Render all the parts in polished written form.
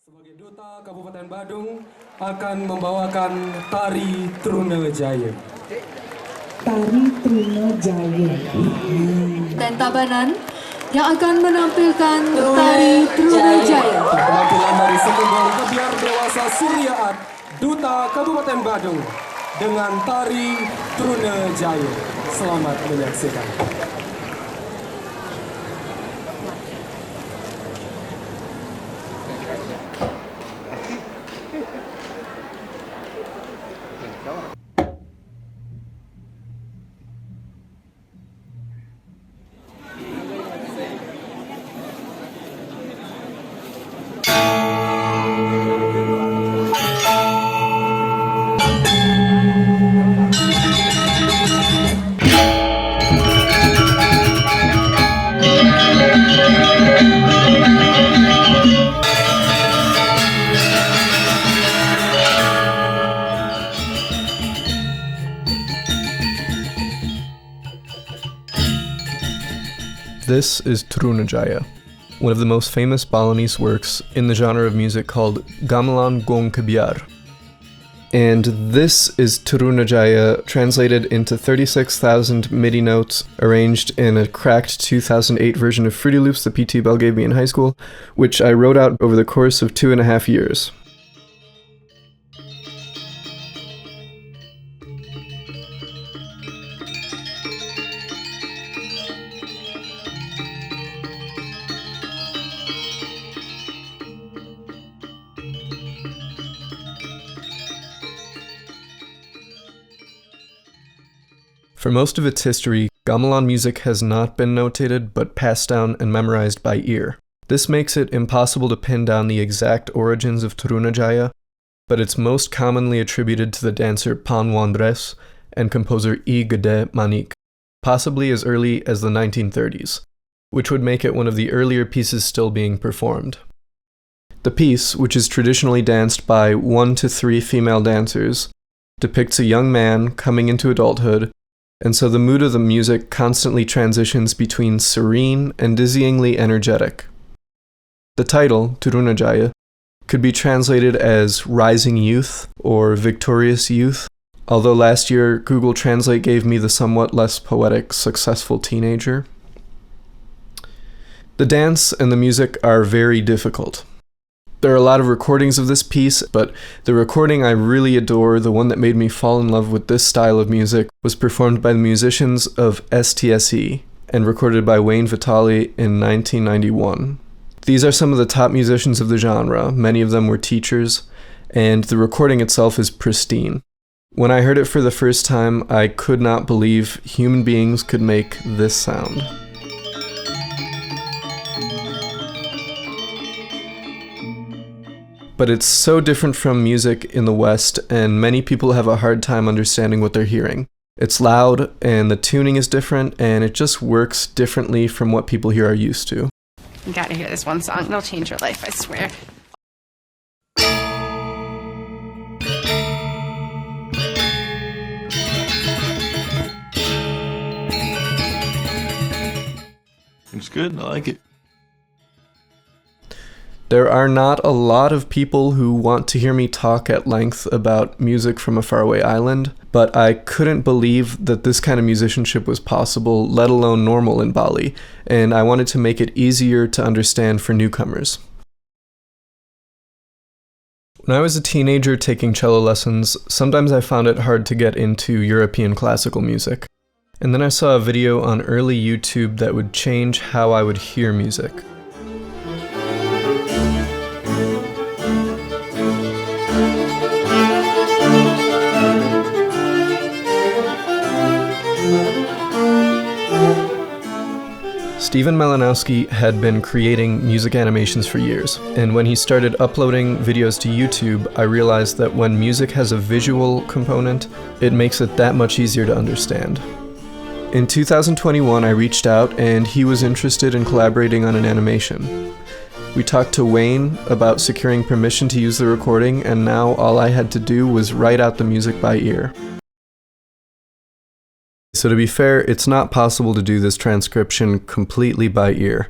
Sebagai Duta Kabupaten Badung akan membawakan Tari Teruna Jaya. Tari Teruna Jaya. Dan Tabanan yang akan menampilkan Tari Teruna Jaya. Penampilan dari sekelompok kebiar dewasa Suryaat Duta Kabupaten Badung dengan Tari Teruna Jaya. Selamat menyaksikan. This is Teruna Jaya, one of the most famous Balinese works in the genre of music called Gamelan Gong Kebiar. And this is Teruna Jaya translated into 36,000 MIDI notes arranged in a cracked 2008 version of Fruity Loops that PT Bell gave me in high school, which I wrote out over the course of 2.5 years. For most of its history, gamelan music has not been notated but passed down and memorized by ear. This makes it impossible to pin down the exact origins of Teruna Jaya, but it's most commonly attributed to the dancer Pan Wandres and composer I Gede Manik, possibly as early as the 1930s, which would make it one of the earlier pieces still being performed. The piece, which is traditionally danced by 1 to 3 female dancers, depicts a young man coming into adulthood, and so the mood of the music constantly transitions between serene and dizzyingly energetic. The title, Teruna Jaya, could be translated as Rising Youth or Victorious Youth, although last year Google Translate gave me the somewhat less poetic Successful Teenager. The dance and the music are very difficult. There are a lot of recordings of this piece, but the recording I really adore, the one that made me fall in love with this style of music, was performed by the musicians of STSE and recorded by Wayne Vitale in 1991. These are some of the top musicians of the genre, many of them were teachers, and the recording itself is pristine. When I heard it for the first time, I could not believe human beings could make this sound. But it's so different from music in the West, and many people have a hard time understanding what they're hearing. It's loud, and the tuning is different, and it just works differently from what people here are used to. You gotta hear this one song, it'll change your life, I swear. It's good, I like it. There are not a lot of people who want to hear me talk at length about music from a faraway island, but I couldn't believe that this kind of musicianship was possible, let alone normal in Bali, and I wanted to make it easier to understand for newcomers. When I was a teenager taking cello lessons, sometimes I found it hard to get into European classical music. And then I saw a video on early YouTube that would change how I would hear music. Steven Malinowski had been creating music animations for years, and when he started uploading videos to YouTube, I realized that when music has a visual component, it makes it that much easier to understand. In 2021, I reached out, and he was interested in collaborating on an animation. We talked to Wayne about securing permission to use the recording, and now all I had to do was write out the music by ear. So to be fair, it's not possible to do this transcription completely by ear.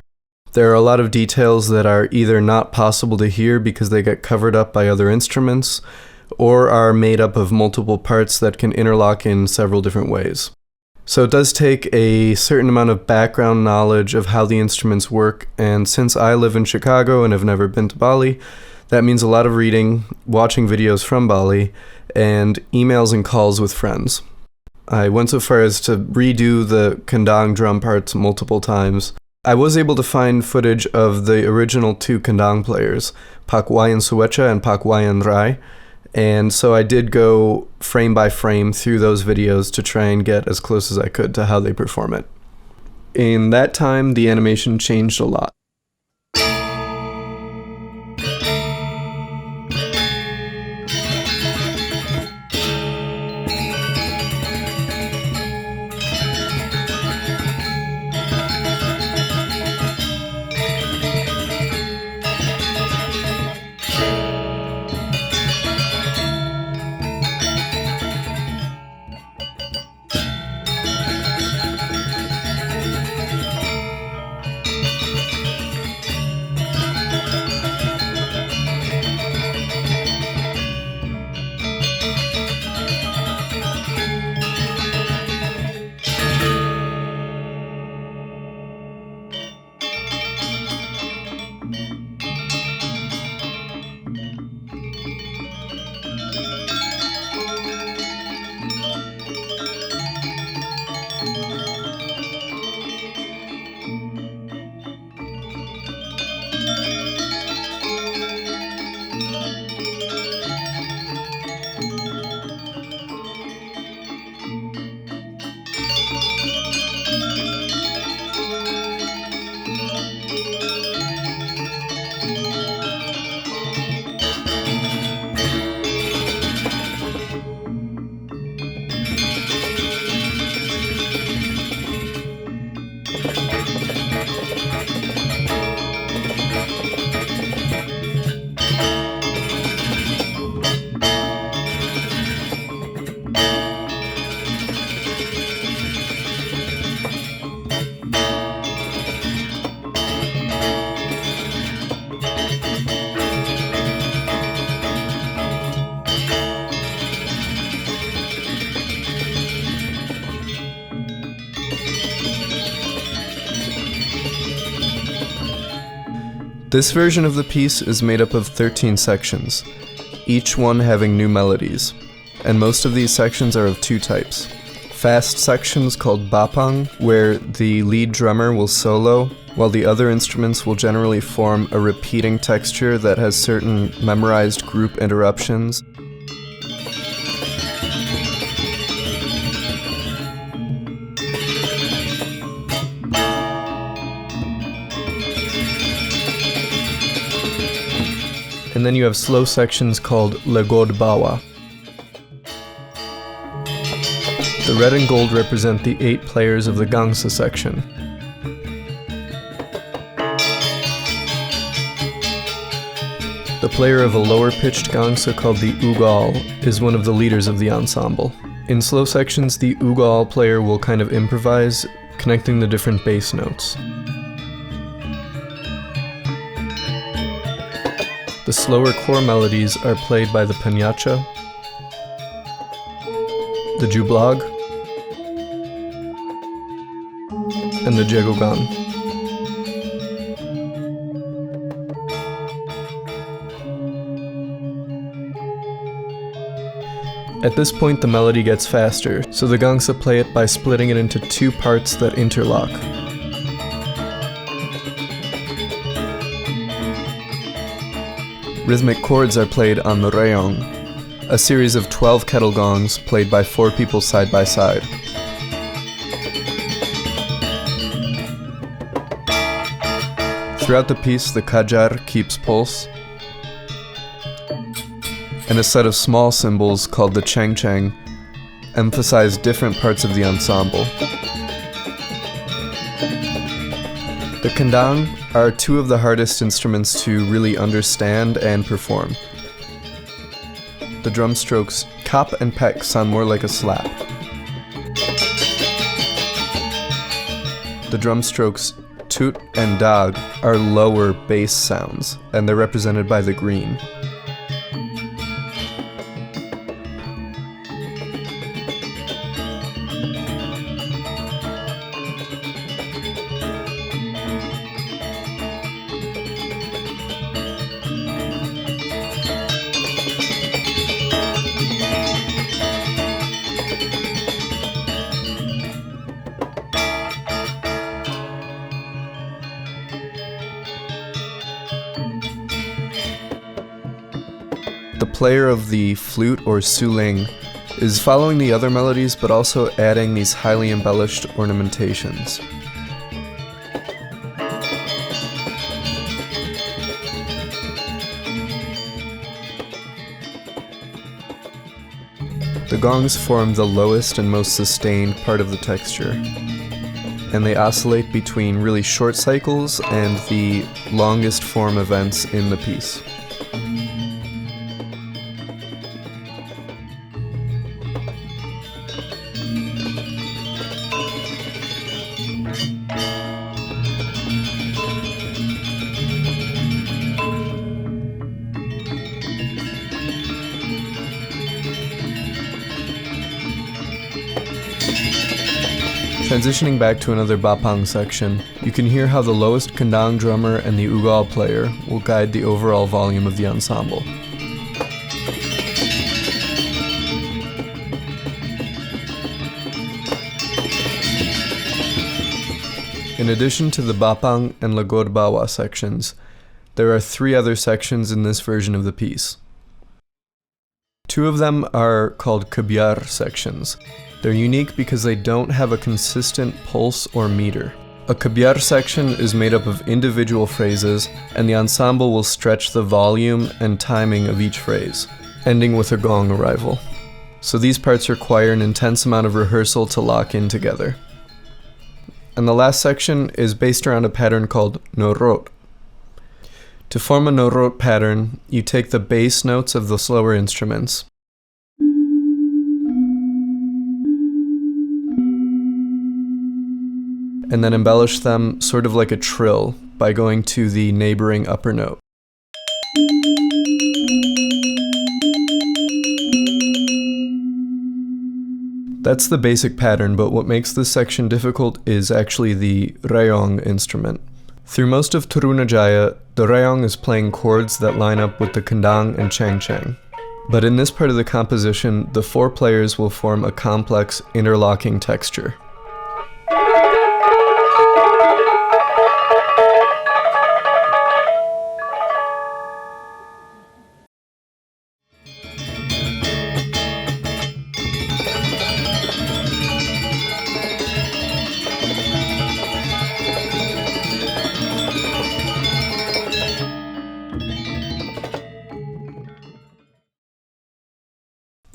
There are a lot of details that are either not possible to hear because they get covered up by other instruments, or are made up of multiple parts that can interlock in several different ways. So it does take a certain amount of background knowledge of how the instruments work, and since I live in Chicago and have never been to Bali, that means a lot of reading, watching videos from Bali, and emails and calls with friends. I went so far as to redo the kendang drum parts multiple times. I was able to find footage of the original 2 kendang players, Pak Wayan Suecha and Pak Wayan Rai, and so I did go frame by frame through those videos to try and get as close as I could to how they perform it. In that time, the animation changed a lot. This version of the piece is made up of 13 sections, each one having new melodies, and most of these sections are of 2 types. Fast sections called bapang, where the lead drummer will solo, while the other instruments will generally form a repeating texture that has certain memorized group interruptions. And then you have slow sections called legod bawa. The red and gold represent the 8 players of the gangsa section. The player of a lower pitched gangsa called the ugal is one of the leaders of the ensemble. In slow sections, the ugal player will kind of improvise, connecting the different bass notes. The slower core melodies are played by the penyacha, the jublag, and the jagogan. At this point the melody gets faster, so the gangsa play it by splitting it into 2 parts that interlock. Rhythmic chords are played on the reyong, a series of 12 kettle gongs played by 4 people side by side. Throughout the piece, the kajar keeps pulse, and a set of small cymbals called the cheng cheng emphasize different parts of the ensemble. The kendang are 2 of the hardest instruments to really understand and perform. The drum strokes kap and pek sound more like a slap. The drum strokes tut and dag are lower bass sounds, and they're represented by the green. The player of the flute or suling is following the other melodies but also adding these highly embellished ornamentations. The gongs form the lowest and most sustained part of the texture, and they oscillate between really short cycles and the longest form events in the piece. Transitioning back to another bapang section, you can hear how the lowest kendang drummer and the ugal player will guide the overall volume of the ensemble. In addition to the bapang and lagod bawa sections, there are 3 other sections in this version of the piece. 2 of them are called kabyar sections. They're unique because they don't have a consistent pulse or meter. A kabyar section is made up of individual phrases, and the ensemble will stretch the volume and timing of each phrase, ending with a gong arrival. So these parts require an intense amount of rehearsal to lock in together. And the last section is based around a pattern called norot. To form a norot pattern, you take the bass notes of the slower instruments, and then embellish them sort of like a trill by going to the neighboring upper note. That's the basic pattern, but what makes this section difficult is actually the rayong instrument. Through most of Teruna Jaya, the rayong is playing chords that line up with the kendang and chang-chang. But in this part of the composition, the 4 players will form a complex interlocking texture.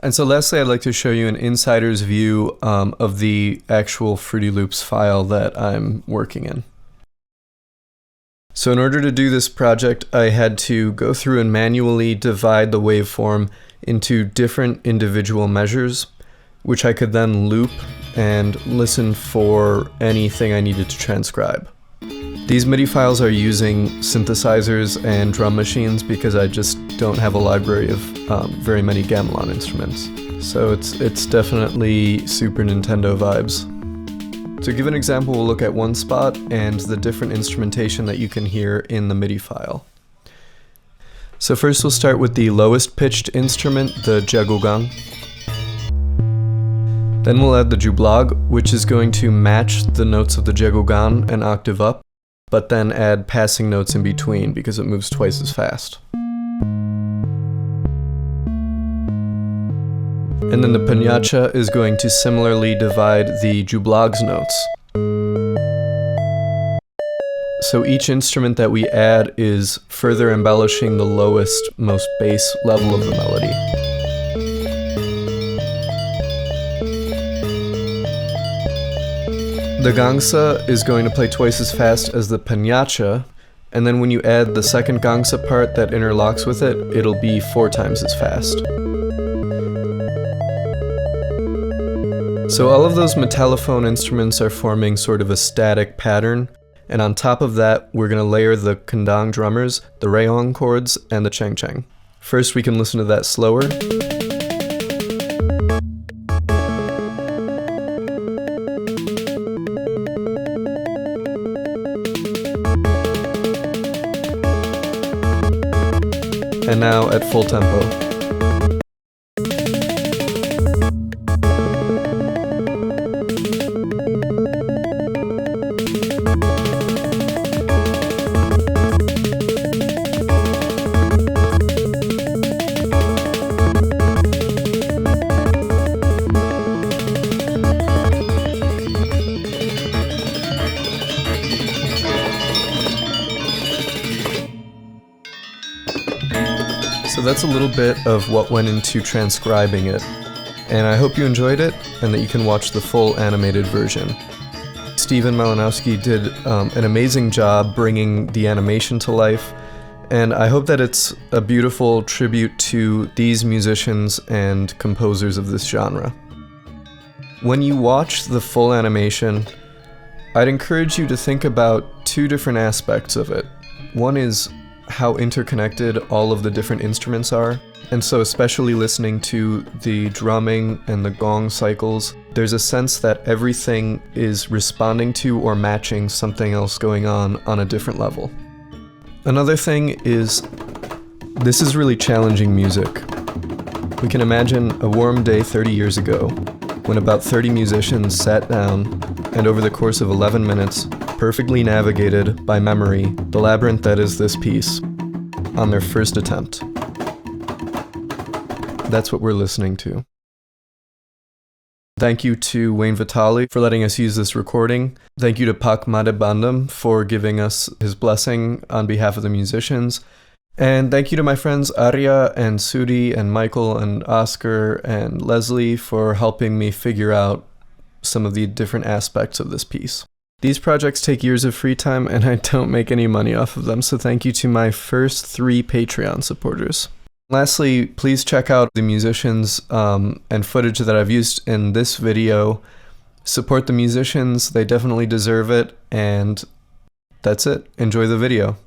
And so lastly, I'd like to show you an insider's view of the actual Fruity Loops file that I'm working in. So in order to do this project, I had to go through and manually divide the waveform into different individual measures, which I could then loop and listen for anything I needed to transcribe. These MIDI files are using synthesizers and drum machines because I just don't have a library of very many gamelan instruments. So it's definitely Super Nintendo vibes. To give an example, we'll look at one spot and the different instrumentation that you can hear in the MIDI file. So first we'll start with the lowest pitched instrument, the jagogang. Then we'll add the jublag, which is going to match the notes of the jagogan an octave up, but then add passing notes in between because it moves twice as fast. And then the panyacha is going to similarly divide the jublag's notes. So each instrument that we add is further embellishing the lowest, most bass level of the melody. The gangsa is going to play twice as fast as the panyacha, and then when you add the second gangsa part that interlocks with it, it'll be 4 times as fast. So all of those metallophone instruments are forming sort of a static pattern, And on top of that, we're going to layer the tentang drummers, the rayong chords, and the cheng cheng. First, we can listen to that slower. And now at full tempo. So that's a little bit of what went into transcribing it, and I hope you enjoyed it and that you can watch the full animated version. Steven Malinowski did an amazing job bringing the animation to life, and I hope that it's a beautiful tribute to these musicians and composers of this genre. When you watch the full animation, I'd encourage you to think about two different aspects of it. One is how interconnected all of the different instruments are, and so especially listening to the drumming and the gong cycles, there's a sense that everything is responding to or matching something else going on a different level. Another thing is, this is really challenging music. We can imagine a warm day 30 years ago, when about 30 musicians sat down and over the course of 11 minutes, perfectly navigated by memory the labyrinth that is this piece on their first attempt. That's what we're listening to. Thank you to Wayne Vitale for letting us use this recording. Thank you to Pak Madebandam for giving us his blessing on behalf of the musicians. And thank you to my friends Arya and Sudi and Michael and Oscar and Leslie for helping me figure out some of the different aspects of this piece. These projects take years of free time and I don't make any money off of them, so thank you to my first 3 Patreon supporters. Lastly, please check out the musicians and footage that I've used in this video. Support the musicians, they definitely deserve it, and that's it. Enjoy the video.